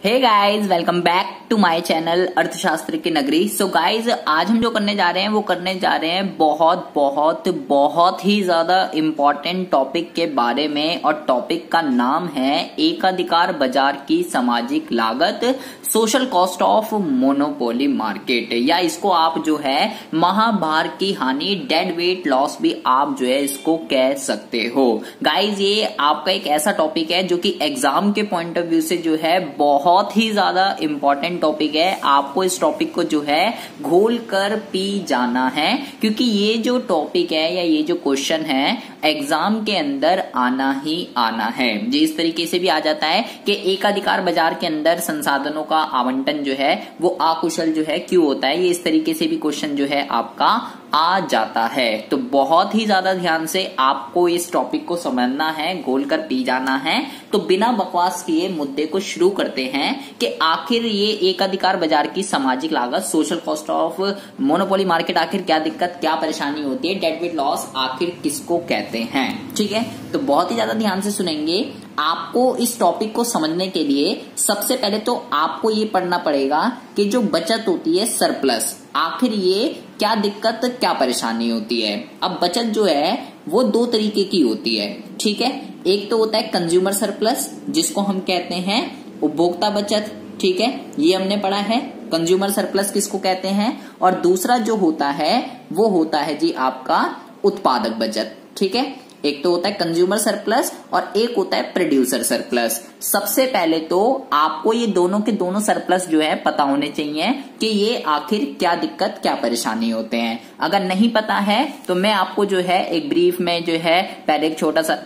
Hey guys, welcome back to my channel अर्थशास्त्र की नगरी। सो गाइज, आज हम जो करने जा रहे हैं वो करने जा रहे हैं बहुत ही ज्यादा इम्पोर्टेंट टॉपिक के बारे में। और टॉपिक का नाम है एकाधिकार बाजार की सामाजिक लागत, social cost of monopoly market, या इसको आप जो है महाभार की हानि, डेड वेट लॉस भी आप जो है इसको कह सकते हो। गाइज, ये आपका एक ऐसा टॉपिक है जो कि एग्जाम के पॉइंट ऑफ व्यू से जो है बहुत ही ज्यादा इंपॉर्टेंट टॉपिक है। आपको इस टॉपिक को जो है घोल कर पी जाना है, क्योंकि ये जो टॉपिक है या ये जो क्वेश्चन है एग्जाम के अंदर आना ही आना है। ये इस तरीके से भी आ जाता है कि एकाधिकार बाजार के अंदर संसाधनों का आवंटन जो है वो अकुशल जो है क्यों होता है। ये इस तरीके से भी क्वेश्चन जो है आपका आ जाता है। तो बहुत ही ज्यादा ध्यान से आपको इस टॉपिक को समझना है, घोल कर पी जाना है। तो बिना बकवास किए मुद्दे को शुरू करते हैं कि आखिर ये एकाधिकार बाजार की सामाजिक लागत, social cost of monopoly market, आखिर क्या दिक्कत, क्या परेशानी होती है, डेड वेट लॉस आखिर किसको कहते हैं। ठीक है, तो बहुत ही ज्यादा ध्यान से सुनेंगे। आपको इस टॉपिक को समझने के लिए सबसे पहले तो आपको ये पढ़ना पड़ेगा कि जो बचत होती है सरप्लस, आखिर ये क्या दिक्कत, क्या परेशानी होती है। अब बचत जो है वो दो तरीके की होती है। ठीक है, एक तो होता है कंज्यूमर सरप्लस, जिसको हम कहते हैं उपभोक्ता बचत। ठीक है, ये हमने पढ़ा है कंज्यूमर सरप्लस किसको कहते हैं। और दूसरा जो होता है वो होता है जी आपका उत्पादक बचत। ठीक है, एक तो होता है कंज्यूमर सरप्लस और एक होता है प्रोड्यूसर सरप्लस। सबसे पहले तो आपको ये दोनों के दोनों सरप्लस जो है पता होने चाहिए कि ये आखिर क्या दिक्कत, क्या परेशानी होते हैं। अगर नहीं पता है तो मैं आपको जो है एक ब्रीफ में जो है पहले एक छोटा सा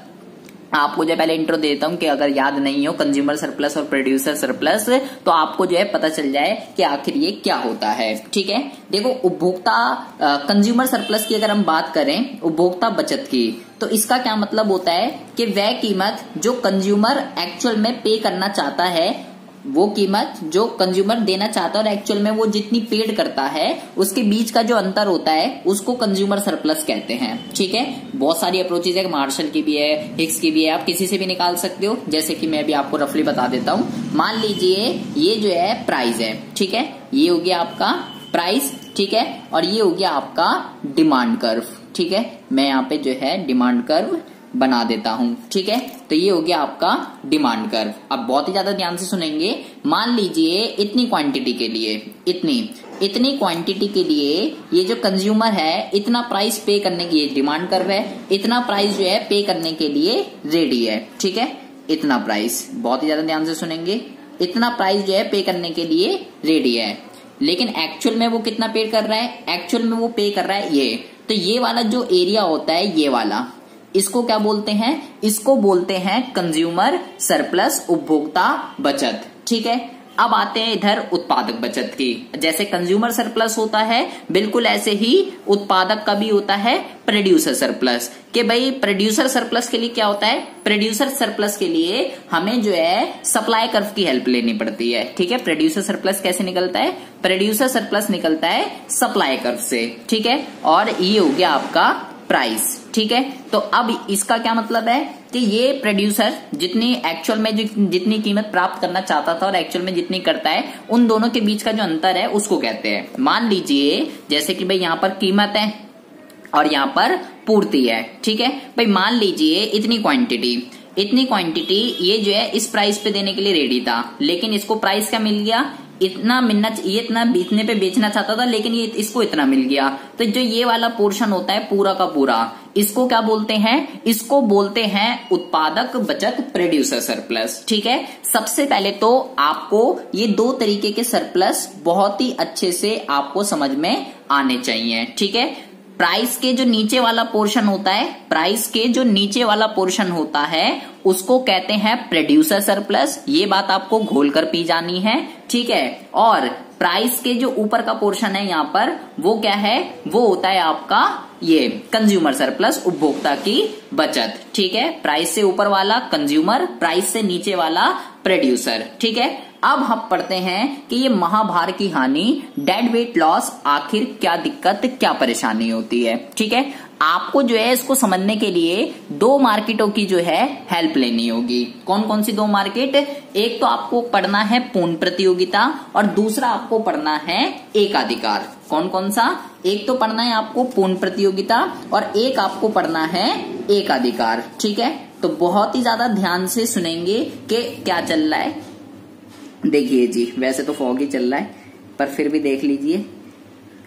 आपको जो पहले इंट्रो देता हूं कि अगर याद नहीं हो कंज्यूमर सरप्लस और प्रोड्यूसर सरप्लस, तो आपको जो है पता चल जाए कि आखिर ये क्या होता है। ठीक है, देखो उपभोक्ता कंज्यूमर सरप्लस की अगर हम बात करें, उपभोक्ता बचत की, तो इसका क्या मतलब होता है कि वह कीमत जो कंज्यूमर एक्चुअल में पे करना चाहता है, वो कीमत जो कंज्यूमर देना चाहता है और एक्चुअल में वो जितनी पेड करता है, उसके बीच का जो अंतर होता है उसको कंज्यूमर सरप्लस कहते हैं। ठीक है, बहुत सारी अप्रोचेज है, मार्शल की भी है, हिक्स की भी है, आप किसी से भी निकाल सकते हो। जैसे कि मैं भी आपको रफली बता देता हूँ। मान लीजिए ये जो है प्राइस है। ठीक है, ये हो गया आपका प्राइस। ठीक है, और ये हो गया आपका डिमांड कर्व। ठीक है, मैं यहाँ पे जो है डिमांड कर्व बना देता हूं। ठीक है, तो ये हो गया आपका डिमांड कर्व। अब बहुत ही ज्यादा ध्यान से सुनेंगे। मान लीजिए इतनी क्वांटिटी के लिए, इतनी क्वांटिटी के लिए ये जो कंज्यूमर है इतना प्राइस पे करने की, ये डिमांड कर्व है, इतना प्राइस जो है पे करने के लिए रेडी है। ठीक है, इतना प्राइस, बहुत ही ज्यादा ध्यान से सुनेंगे, इतना प्राइस जो है पे करने के लिए रेडी है। लेकिन एक्चुअल में वो कितना पे कर रहा है, एक्चुअल में वो पे कर रहा है ये। तो ये वाला जो एरिया होता है, ये वाला, इसको क्या बोलते हैं, इसको बोलते हैं कंज्यूमर सरप्लस, उपभोक्ता बचत। ठीक है, अब आते हैं इधर उत्पादक बचत की। जैसे कंज्यूमर सरप्लस होता है, बिल्कुल ऐसे ही उत्पादक का भी होता है प्रोड्यूसर सरप्लस। कि भाई प्रोड्यूसर सरप्लस के लिए क्या होता है, प्रोड्यूसर सरप्लस के लिए हमें जो है सप्लाई कर्व की हेल्प लेनी पड़ती है। ठीक है, प्रोड्यूसर सरप्लस कैसे निकलता है, प्रोड्यूसर सरप्लस निकलता है सप्लाई कर्व से। ठीक है, और ये हो गया आपका प्राइस। ठीक है, तो अब इसका क्या मतलब है कि ये प्रोड्यूसर जितनी एक्चुअल में जितनी कीमत प्राप्त करना चाहता था और एक्चुअल में जितनी करता है, उन दोनों के बीच का जो अंतर है उसको कहते हैं। मान लीजिए जैसे कि भाई यहाँ पर कीमत है और यहाँ पर पूर्ति है। ठीक है, भाई मान लीजिए इतनी क्वांटिटी ये जो है इस प्राइस पे देने के लिए रेडी था, लेकिन इसको प्राइस क्या मिल गया, इतना मिलना, ये इतना इतने पे बेचना चाहता था, लेकिन ये इसको इतना मिल गया। तो जो ये वाला पोर्शन होता है पूरा का पूरा, इसको क्या बोलते हैं, इसको बोलते हैं उत्पादक बचत, प्रोड्यूसर सरप्लस। ठीक है, सबसे पहले तो आपको ये दो तरीके के सरप्लस बहुत ही अच्छे से आपको समझ में आने चाहिए। ठीक है, प्राइस के जो नीचे वाला पोर्शन होता है, प्राइस के जो नीचे वाला पोर्शन होता है उसको कहते हैं प्रोड्यूसर सरप्लस। ये बात आपको घोल कर पी जानी है। ठीक है, और प्राइस के जो ऊपर का पोर्शन है यहाँ पर, वो क्या है, वो होता है आपका ये कंज्यूमर सरप्लस, उपभोक्ता की बचत। ठीक है, प्राइस से ऊपर वाला कंज्यूमर, प्राइस से नीचे वाला प्रोड्यूसर। ठीक है, अब हम पढ़ते हैं कि ये महाभार की हानि, डेड वेट लॉस, आखिर क्या दिक्कत, क्या परेशानी होती है। ठीक है, आपको जो है इसको समझने के लिए दो मार्केटों की जो है हेल्प लेनी होगी। कौन कौन सी दो मार्केट? एक तो आपको पढ़ना है पूर्ण प्रतियोगिता और दूसरा आपको पढ़ना है एकाधिकार। कौन कौन सा? एक तो पढ़ना है आपको पूर्ण प्रतियोगिता और एक आपको पढ़ना है एकाधिकार। ठीक है, तो बहुत ही ज्यादा ध्यान से सुनेंगे कि क्या चल रहा है। देखिए जी, वैसे तो फॉग ही चल रहा है पर फिर भी देख लीजिए,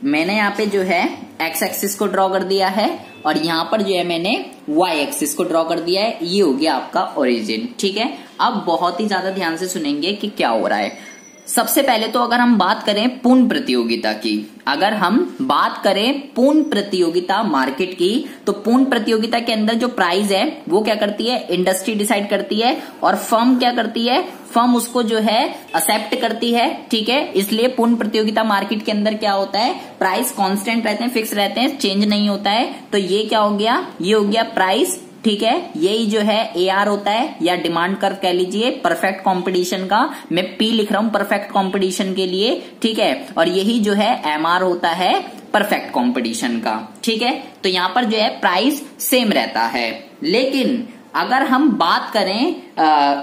मैंने यहाँ पे जो है एक्स एक्सिस को ड्रॉ कर दिया है और यहाँ पर जो है मैंने वाई एक्सिस को ड्रॉ कर दिया है। ये हो गया आपका ओरिजिन। ठीक है, अब बहुत ही ज्यादा ध्यान से सुनेंगे कि क्या हो रहा है। सबसे पहले तो अगर हम बात करें पूर्ण प्रतियोगिता की, अगर हम बात करें पूर्ण प्रतियोगिता मार्केट की, तो पूर्ण प्रतियोगिता के अंदर जो प्राइस है वो क्या करती है? इंडस्ट्री डिसाइड करती है और फर्म क्या करती है? फर्म उसको जो है एक्सेप्ट करती है। ठीक है, इसलिए पूर्ण प्रतियोगिता मार्केट के अंदर क्या होता है? प्राइस कांस्टेंट रहते हैं, फिक्स रहते हैं, चेंज नहीं होता है। तो ये क्या हो गया? ये हो गया प्राइस। ठीक है, यही जो है AR होता है या डिमांड कर्व कह लीजिए परफेक्ट कंपटीशन का। मैं P लिख रहा हूं परफेक्ट कंपटीशन के लिए। ठीक है, और यही जो है MR होता है परफेक्ट कंपटीशन का। ठीक है, तो यहां पर जो है प्राइस सेम रहता है। लेकिन अगर हम बात करें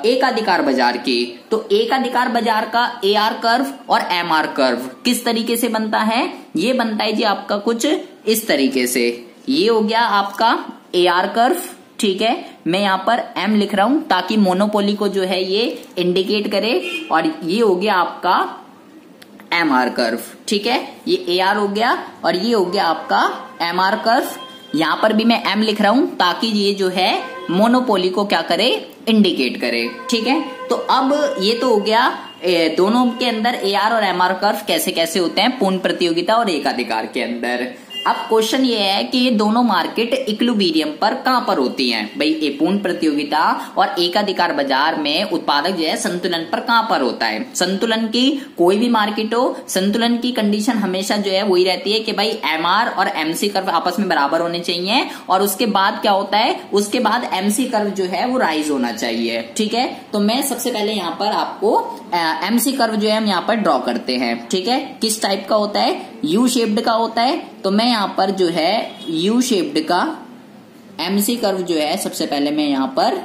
एकाधिकार बाजार की, तो एकाधिकार बाजार का AR कर्व और MR कर्व किस तरीके से बनता है? ये बनता है जी आपका कुछ इस तरीके से। ये हो गया आपका AR कर्व। ठीक है, मैं यहाँ पर M लिख रहा हूं ताकि मोनोपोली को जो है ये इंडिकेट करे, और ये हो गया आपका MR कर्व। ठीक है, ये AR हो गया और ये हो गया आपका MR कर्व। यहां पर भी मैं M लिख रहा हूं ताकि ये जो है मोनोपोली को क्या करे? इंडिकेट करे। ठीक है, तो अब ये तो हो गया दोनों के अंदर AR और MR कर्व कैसे कैसे होते हैं पूर्ण प्रतियोगिता और एकाधिकार के अंदर। अब क्वेश्चन ये है कि ये दोनों मार्केट इक्विलिब्रियम पर कहां पर होती हैं? भाई ये पूर्ण प्रतियोगिता और एकाधिकार बाजार में उत्पादक जो है संतुलन पर कहां पर होता है? संतुलन की कोई भी मार्केट हो, संतुलन की कंडीशन हमेशा जो है वही रहती है कि भाई MR और MC कर्व आपस में बराबर होने चाहिए, और उसके बाद क्या होता है? उसके बाद MC कर्व जो है वो राइज होना चाहिए। ठीक है, तो मैं सबसे पहले यहाँ पर आपको MC कर्व जो है हम यहाँ पर ड्रॉ करते हैं। ठीक है, किस टाइप का होता है? यू शेप्ड का होता है। तो मैं यहाँ पर जो है यू शेप्ड का MC कर्व जो है सबसे पहले मैं यहाँ पर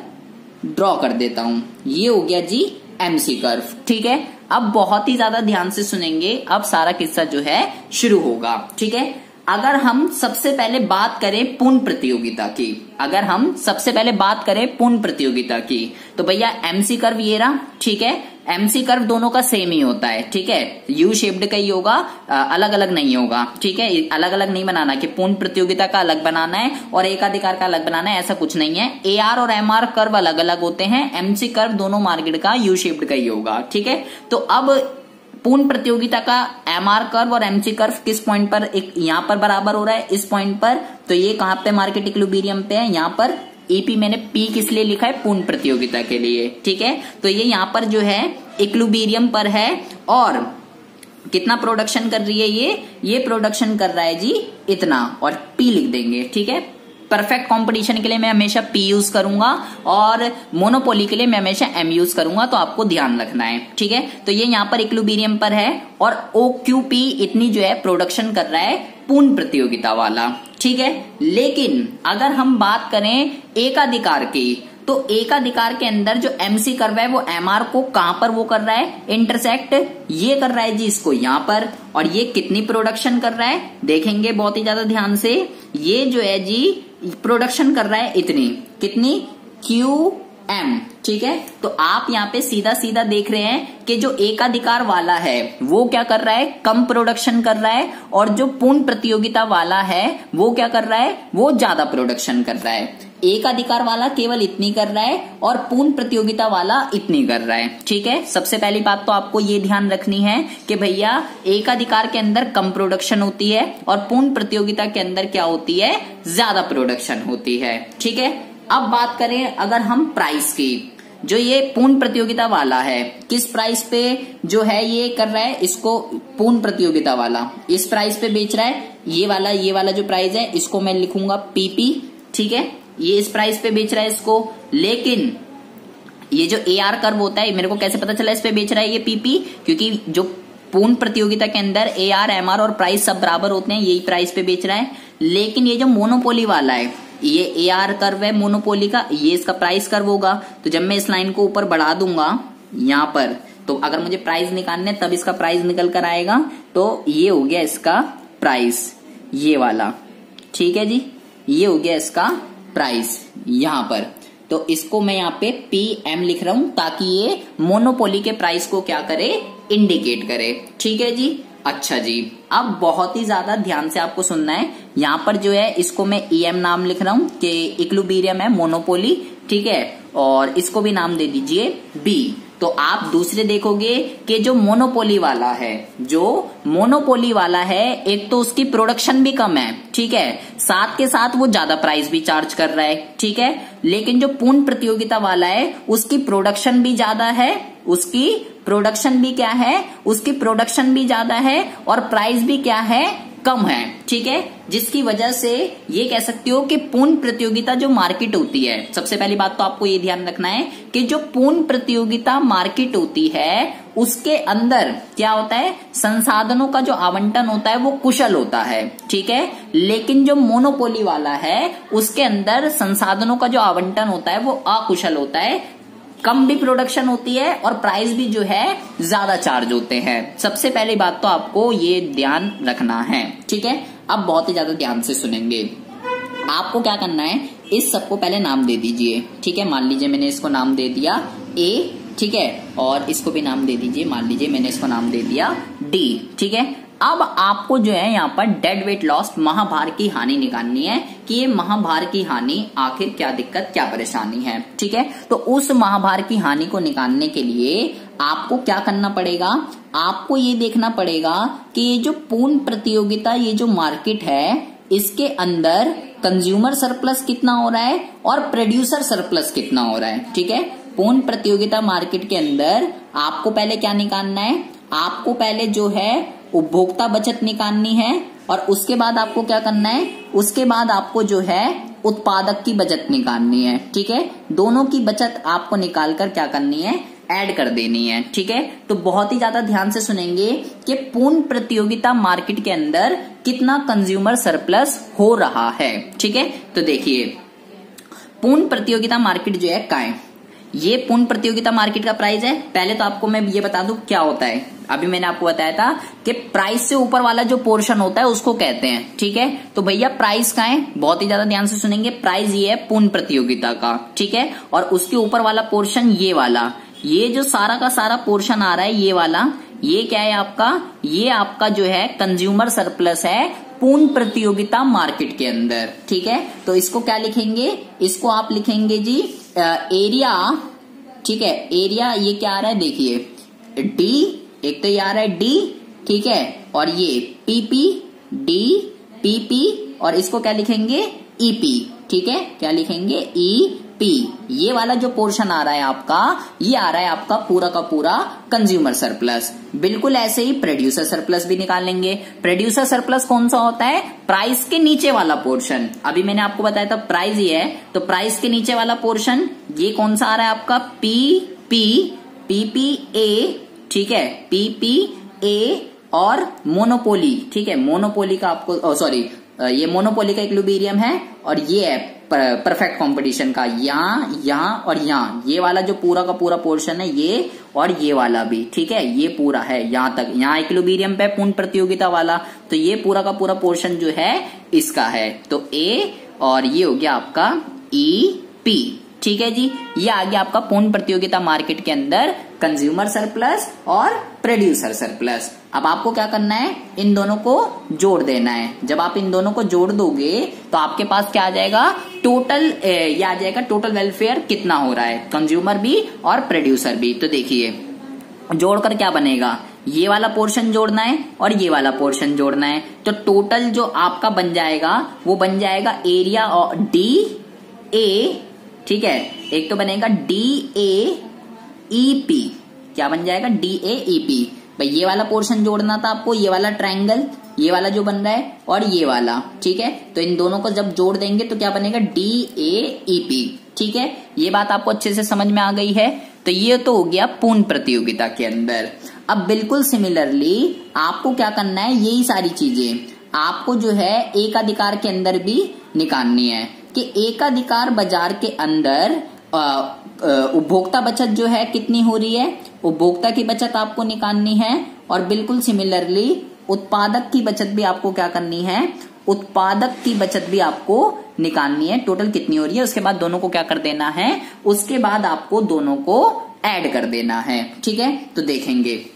ड्रॉ कर देता हूं। ये हो गया जी MC कर्व। ठीक है, अब बहुत ही ज्यादा ध्यान से सुनेंगे, अब सारा किस्सा जो है शुरू होगा। ठीक है, अगर हम सबसे पहले बात करें पूर्ण प्रतियोगिता की, अगर हम सबसे पहले बात करें पूर्ण प्रतियोगिता की, तो भैया MC कर्व ये रहा। ठीक है, MC कर्व दोनों का सेम ही होता है। ठीक है, यू शेप्ड का ही होगा, अलग अलग नहीं होगा। ठीक है, अलग अलग नहीं बनाना कि पूर्ण प्रतियोगिता का अलग बनाना है और एकाधिकार का अलग बनाना है, ऐसा कुछ नहीं है। AR और MR कर्व अलग अलग होते हैं, MC कर्व दोनों मार्केट का यू शेप्ड का ही होगा। ठीक है, तो अब पूर्ण प्रतियोगिता का MR कर्व और MC कर्व किस पॉइंट पर? एक यहाँ पर बराबर हो रहा है इस पॉइंट पर। तो ये कहां पे मार्केट इक्विलिब्रियम पे है? यहाँ पर EP मैंने P किस लिए लिखा है? पूर्ण प्रतियोगिता के लिए। ठीक है, तो ये यहाँ पर जो है इक्विलिब्रियम पर है और कितना प्रोडक्शन कर रही है? ये प्रोडक्शन कर रहा है जी इतना, और P लिख देंगे। ठीक है, परफेक्ट कंपटीशन के लिए मैं हमेशा P यूज करूंगा और मोनोपोली के लिए मैं हमेशा M यूज करूंगा, तो आपको ध्यान रखना है। ठीक है, तो ये यहाँ पर इक्विलिब्रियम पर है और OQP इतनी जो है प्रोडक्शन कर रहा है पूर्ण प्रतियोगिता वाला। ठीक है, लेकिन अगर हम बात करें एकाधिकार की, तो एकाधिकार के अंदर जो MC कर्व है वो MR को कहां पर वो कर रहा है? इंटरसेक्ट। ये कर रहा है जी इसको यहाँ पर, और ये कितनी प्रोडक्शन कर रहा है? देखेंगे बहुत ही ज्यादा ध्यान से। ये जो है जी प्रोडक्शन कर रहा है इतनी, कितनी? QM। ठीक है, तो आप यहाँ पे सीधा सीधा देख रहे हैं कि जो एकाधिकार वाला है वो क्या कर रहा है? कम प्रोडक्शन कर रहा है, और जो पूर्ण प्रतियोगिता वाला है वो क्या कर रहा है? वो ज्यादा प्रोडक्शन कर रहा है। एकाधिकार वाला केवल इतनी कर रहा है और पूर्ण प्रतियोगिता वाला इतनी कर रहा है। ठीक है, सबसे पहली बात तो आपको ये ध्यान रखनी है कि भैया एकाधिकार के अंदर कम प्रोडक्शन होती है और पूर्ण प्रतियोगिता के अंदर क्या होती है? ज्यादा प्रोडक्शन होती है। ठीक है, अब बात करें अगर हम प्राइस की, जो ये पूर्ण प्रतियोगिता वाला है किस प्राइस पे जो है ये कर रहा है? इसको पूर्ण प्रतियोगिता वाला इस प्राइस पे बेच रहा है। ये वाला जो प्राइस है इसको मैं लिखूंगा PP। ठीक है, ये इस प्राइस पे बेच रहा है इसको, लेकिन ये जो AR कर्व होता है मेरे को कैसे पता चला इस पे बेच रहा है ये PP? क्योंकि जो पूर्ण प्रतियोगिता के अंदर AR, MR और प्राइस सब बराबर होते हैं, यही प्राइस पे बेच रहा है। लेकिन ये जो मोनोपोली वाला है, ये AR कर्व है मोनोपोली का, ये इसका प्राइस कर्व होगा। तो जब मैं इस लाइन को ऊपर बढ़ा दूंगा यहां पर, तो अगर मुझे प्राइस निकालने तब इसका प्राइस निकल कर आएगा। तो ये हो गया इसका प्राइस, ये वाला, ठीक है जी, ये हो गया इसका प्राइस यहां पर। तो इसको मैं यहाँ पे PM लिख रहा हूं ताकि ये मोनोपोली के प्राइस को क्या करे, इंडिकेट करे, ठीक है जी। अच्छा जी, अब बहुत ही ज्यादा ध्यान से आपको सुनना है। यहाँ पर जो है इसको मैं EM नाम लिख रहा हूं कि इक्विलिब्रियम है मोनोपोली, ठीक है, और इसको भी नाम दे दीजिए B। तो आप दूसरे देखोगे कि जो मोनोपोली वाला है, एक तो उसकी प्रोडक्शन भी कम है, ठीक है, साथ के साथ वो ज्यादा प्राइस भी चार्ज कर रहा है, ठीक है। लेकिन जो पूर्ण प्रतियोगिता वाला है उसकी प्रोडक्शन भी ज्यादा है, उसकी प्रोडक्शन भी ज्यादा है और प्राइस भी क्या है, कम है, ठीक है। जिसकी वजह से ये कह सकते हो कि पूर्ण प्रतियोगिता जो मार्केट होती है, सबसे पहली बात तो आपको ये ध्यान रखना है कि जो पूर्ण प्रतियोगिता मार्केट होती है उसके अंदर क्या होता है, संसाधनों का जो आवंटन होता है वो कुशल होता है, ठीक है। लेकिन जो मोनोपोली वाला है उसके अंदर संसाधनों का जो आवंटन होता है वो अकुशल होता है, कम भी प्रोडक्शन होती है और प्राइस भी जो है ज्यादा चार्ज होते हैं। सबसे पहली बात तो आपको ये ध्यान रखना है, ठीक है। अब बहुत ही ज्यादा ध्यान से सुनेंगे। आपको क्या करना है, इस सबको पहले नाम दे दीजिए, ठीक है। मान लीजिए मैंने इसको नाम दे दिया A, ठीक है, और इसको भी नाम दे दीजिए, मान लीजिए मैंने इसको नाम दे दिया D, ठीक है। अब आपको जो है यहाँ पर डेड वेट लॉस, महाभार की हानि निकालनी है कि ये महाभार की हानि आखिर क्या दिक्कत, क्या परेशानी है, ठीक है। तो उस महाभार की हानि को निकालने के लिए आपको क्या करना पड़ेगा, आपको ये देखना पड़ेगा कि ये जो पूर्ण प्रतियोगिता, ये जो मार्केट है, इसके अंदर कंज्यूमर सरप्लस कितना हो रहा है और प्रोड्यूसर सरप्लस कितना हो रहा है, ठीक है। पूर्ण प्रतियोगिता मार्केट के अंदर आपको पहले क्या निकालना है, आपको पहले जो है उपभोक्ता बचत निकालनी है और उसके बाद आपको क्या करना है, उसके बाद आपको जो है उत्पादक की बचत निकालनी है, ठीक है। दोनों की बचत आपको निकालकर क्या करनी है, ऐड कर देनी है, ठीक है। तो बहुत ही ज्यादा ध्यान से सुनेंगे कि पूर्ण प्रतियोगिता मार्केट के अंदर कितना कंज्यूमर सरप्लस हो रहा है, ठीक है। तो देखिए पूर्ण प्रतियोगिता मार्केट जो है क्या है, ये पूर्ण प्रतियोगिता मार्केट का प्राइस है। पहले तो आपको मैं ये बता दूं क्या होता है, अभी मैंने आपको बताया था कि प्राइस से ऊपर वाला जो पोर्शन होता है उसको कहते हैं, ठीक है। तो भैया प्राइस का है, बहुत ही ज्यादा ध्यान से सुनेंगे, प्राइस ये है पूर्ण प्रतियोगिता का, ठीक है। और उसके ऊपर वाला पोर्शन ये वाला, ये जो सारा का सारा पोर्शन आ रहा है ये वाला, ये क्या है आपका, ये आपका जो है कंज्यूमर सरप्लस है पूर्ण प्रतियोगिता मार्केट के अंदर, ठीक है। तो इसको क्या लिखेंगे, इसको आप लिखेंगे जी एरिया, ठीक है। एरिया ये क्या आ रहा है, देखिए डी, एक तो ये आ रहा है डी, ठीक है, और ये पीपी, डी पीपी, और इसको क्या लिखेंगे ईपी, ठीक है, क्या लिखेंगे ईपी। ये वाला जो पोर्शन आ रहा है आपका, ये आ रहा है आपका पूरा का पूरा कंज्यूमर सरप्लस। बिल्कुल ऐसे ही प्रोड्यूसर सरप्लस भी निकालेंगे। प्रोड्यूसर सरप्लस कौन सा होता है, प्राइस के नीचे वाला पोर्शन। अभी मैंने आपको बताया था प्राइस ये है, तो प्राइस के नीचे वाला पोर्शन ये कौन सा आ रहा है आपका, पीपीए, ठीक है, पीपीए और मोनोपोली, ठीक है। मोनोपोली का आपको सॉरी ये मोनोपोली का इक्विलिब्रियम है और ये है परफेक्ट कंपटीशन का, यहाँ और यहाँ, ये वाला जो पूरा का पूरा पोर्शन है ये और ये वाला भी, ठीक है, ये पूरा है यहाँ तक, यहाँ इक्विलिब्रियम पे पूर्ण प्रतियोगिता वाला, तो ये पूरा का पूरा पोर्शन जो है इसका है। तो ए और ये हो गया आपका ईपी, ठीक है जी। ये आ गया आपका पूर्ण प्रतियोगिता मार्केट के अंदर कंज्यूमर सरप्लस और प्रोड्यूसर सरप्लस। अब आपको क्या करना है, इन दोनों को जोड़ देना है। जब आप इन दोनों को जोड़ दोगे तो आपके पास क्या आ जाएगा, टोटल ये आ जाएगा टोटल वेलफेयर कितना हो रहा है, कंज्यूमर भी और प्रोड्यूसर भी। तो देखिए जोड़कर क्या बनेगा, ये वाला पोर्शन जोड़ना है और ये वाला पोर्शन जोड़ना है, तो टोटल जो आपका बन जाएगा वो बन जाएगा एरिया और डी ए, ठीक है, एक तो बनेगा डी ए ई पी, क्या बन जाएगा डी ए ई पी। भाई ये वाला पोर्शन जोड़ना था आपको, ये वाला ट्रायंगल, ये वाला जो बन रहा है और ये वाला, ठीक है। तो इन दोनों को जब जोड़ देंगे तो क्या बनेगा डी ए ई पी, ठीक है। ये बात आपको अच्छे से समझ में आ गई है। तो ये तो हो गया पूर्ण प्रतियोगिता के अंदर। अब बिल्कुल सिमिलरली आपको क्या करना है, यही सारी चीजें आपको जो है एकाधिकार के अंदर भी निकालनी है कि एकाधिकार बाजार के अंदर उपभोक्ता बचत जो है कितनी हो रही है, उपभोक्ता की बचत आपको निकालनी है। और बिल्कुल सिमिलरली उत्पादक की बचत भी आपको क्या करनी है, उत्पादक की बचत भी आपको निकालनी है, टोटल कितनी हो रही है। उसके बाद दोनों को क्या कर देना है, उसके बाद आपको दोनों को ऐड कर देना है। ठीक है, तो देखेंगे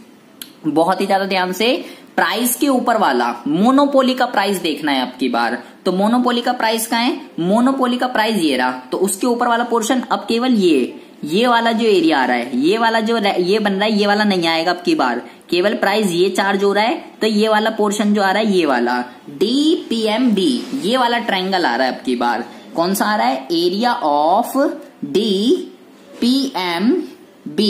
बहुत ही ज्यादा ध्यान से प्राइस के ऊपर वाला मोनोपोली का प्राइस देखना है आपकी बार। तो मोनोपोली का प्राइस कहाँ है, मोनोपोली का प्राइस ये रहा, तो उसके ऊपर वाला पोर्शन अब केवल ये वाला जो एरिया आ रहा है, ये वाला जो ये बन रहा है, ये वाला नहीं आएगा अब की बार, केवल प्राइस ये चार्ज हो रहा है। तो ये वाला पोर्शन जो आ रहा है, ये वाला DPMD, ये वाला ट्रायंगल आ रहा है अब की बार। कौन सा आ रहा है, एरिया ऑफ DPMB।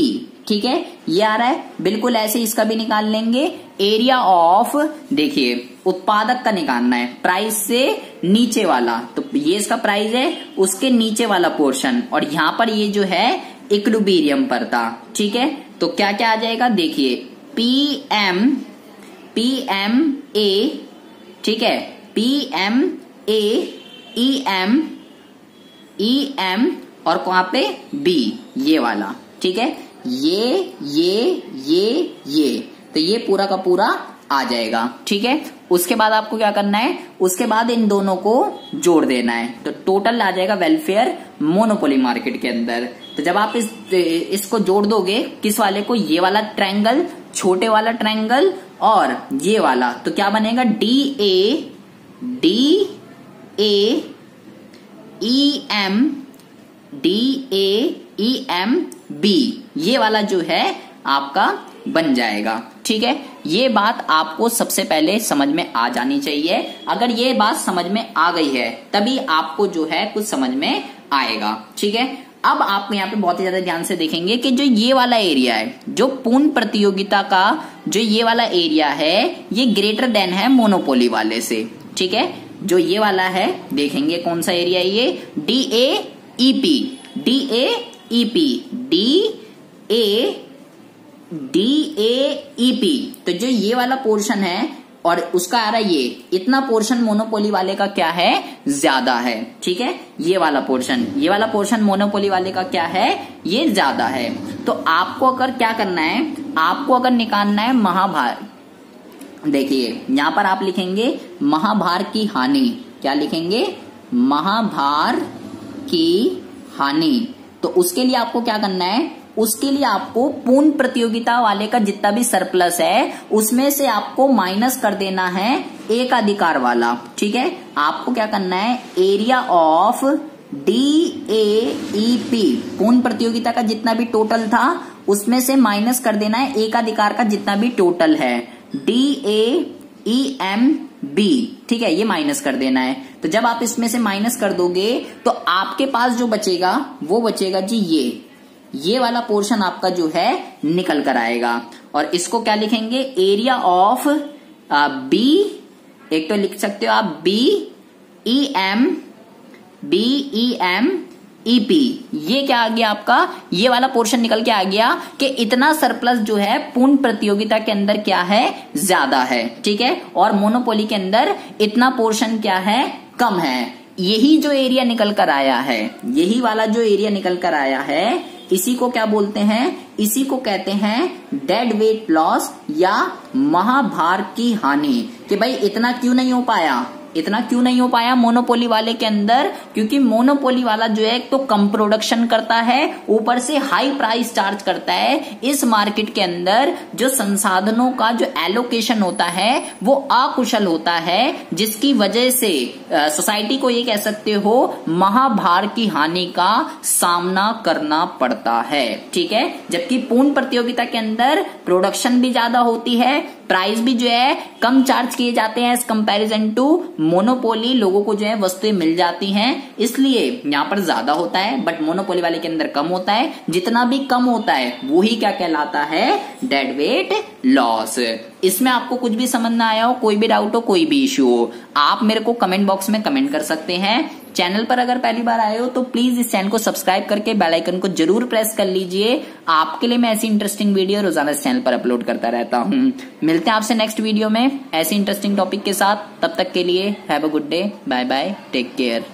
ठीक है, ये आ रहा है। बिल्कुल ऐसे इसका भी निकाल लेंगे, एरिया ऑफ, देखिए उत्पादक का निकालना है, प्राइस से नीचे वाला, तो ये इसका प्राइस है, उसके नीचे वाला पोर्शन, और यहां पर ये जो है इक्विलिब्रियम पर था। ठीक है, तो क्या क्या आ जाएगा, देखिए PMA, ठीक है, PMA, EM और वहां पे B, ये वाला। ठीक है, ये तो ये पूरा का पूरा आ जाएगा। ठीक है, उसके बाद आपको क्या करना है, उसके बाद इन दोनों को जोड़ देना है, तो टोटल आ जाएगा वेलफेयर मोनोपोली मार्केट के अंदर। तो जब आप इसको जोड़ दोगे, किस वाले को, ये वाला ट्रायंगल, छोटे वाला ट्रायंगल और ये वाला, तो क्या बनेगा, DAEMB, ये वाला जो है आपका बन जाएगा। ठीक है, ये बात आपको सबसे पहले समझ में आ जानी चाहिए। अगर ये बात समझ में आ गई है तभी आपको जो है कुछ समझ में आएगा। ठीक है, अब आप यहाँ पे बहुत ही ज्यादा ध्यान से देखेंगे कि जो ये वाला एरिया है, जो पूर्ण प्रतियोगिता का जो ये वाला एरिया है, ये ग्रेटर देन है मोनोपोली वाले से। ठीक है, जो ये वाला है, देखेंगे कौन सा एरिया है ये, DAEP। तो जो ये वाला पोर्शन है और उसका आ रहा है ये, इतना पोर्शन मोनोपोली वाले का क्या है, ज्यादा है। ठीक है, ये वाला पोर्शन मोनोपोली वाले का क्या है, ये ज्यादा है। तो आपको अगर क्या करना है, आपको अगर निकालना है महाभार, देखिए यहां पर आप लिखेंगे महाभार की हानि, क्या लिखेंगे, महाभार की हानि। तो उसके लिए आपको क्या करना है, उसके लिए आपको पूर्ण प्रतियोगिता वाले का जितना भी सरप्लस है उसमें से आपको माइनस कर देना है एकाधिकार वाला। ठीक है, आपको क्या करना है, एरिया ऑफ DAEP, पूर्ण प्रतियोगिता का जितना भी टोटल था उसमें से माइनस कर देना है एकाधिकार का जितना भी टोटल है, DAEMB। ठीक है, ये माइनस कर देना है। तो जब आप इसमें से माइनस कर दोगे तो आपके पास जो बचेगा वो बचेगा जी ये वाला पोर्शन आपका जो है निकल कर आएगा। और इसको क्या लिखेंगे, एरिया ऑफ B, एक तो लिख सकते हो आप BEMEP, ये क्या आ गया आपका, ये वाला पोर्शन निकल के आ गया कि इतना सरप्लस जो है पूर्ण प्रतियोगिता के अंदर क्या है, ज्यादा है। ठीक है, और मोनोपोली के अंदर इतना पोर्शन क्या है, कम है। यही जो एरिया निकल कर आया है, यही वाला जो एरिया निकल कर आया है, इसी को क्या बोलते हैं, इसी को कहते हैं डेड वेट लॉस या महाभार की हानि। कि भाई इतना क्यों नहीं हो पाया मोनोपोली वाले के अंदर, क्योंकि मोनोपोली वाला जो है तो कम प्रोडक्शन करता है, ऊपर से हाई प्राइस चार्ज करता है। इस मार्केट के अंदर जो संसाधनों का जो एलोकेशन होता है वो अकुशल होता है, जिसकी वजह से सोसाइटी को ये कह सकते हो महाभार की हानि का सामना करना पड़ता है। ठीक है, जबकि पूर्ण प्रतियोगिता के अंदर प्रोडक्शन भी ज्यादा होती है, प्राइस भी जो है कम चार्ज किए जाते हैं एज कंपैरिजन टू मोनोपोली, लोगों को जो है वस्तुएं मिल जाती हैं, इसलिए यहाँ पर ज्यादा होता है, बट मोनोपोली वाले के अंदर कम होता है। जितना भी कम होता है वो ही क्या कहलाता है, डेड वेट लॉस। इसमें आपको कुछ भी समझ ना आया हो, कोई भी डाउट हो, कोई भी इश्यू हो, आप मेरे को कमेंट बॉक्स में कमेंट कर सकते हैं। चैनल पर अगर पहली बार आए हो तो प्लीज इस चैनल को सब्सक्राइब करके बेल आइकन को जरूर प्रेस कर लीजिए। आपके लिए मैं ऐसी इंटरेस्टिंग वीडियो रोजाना इस चैनल पर अपलोड करता रहता हूं। मिलते हैं आपसे नेक्स्ट वीडियो में ऐसी इंटरेस्टिंग टॉपिक के साथ। तब तक के लिए have a good day, bye bye, take care.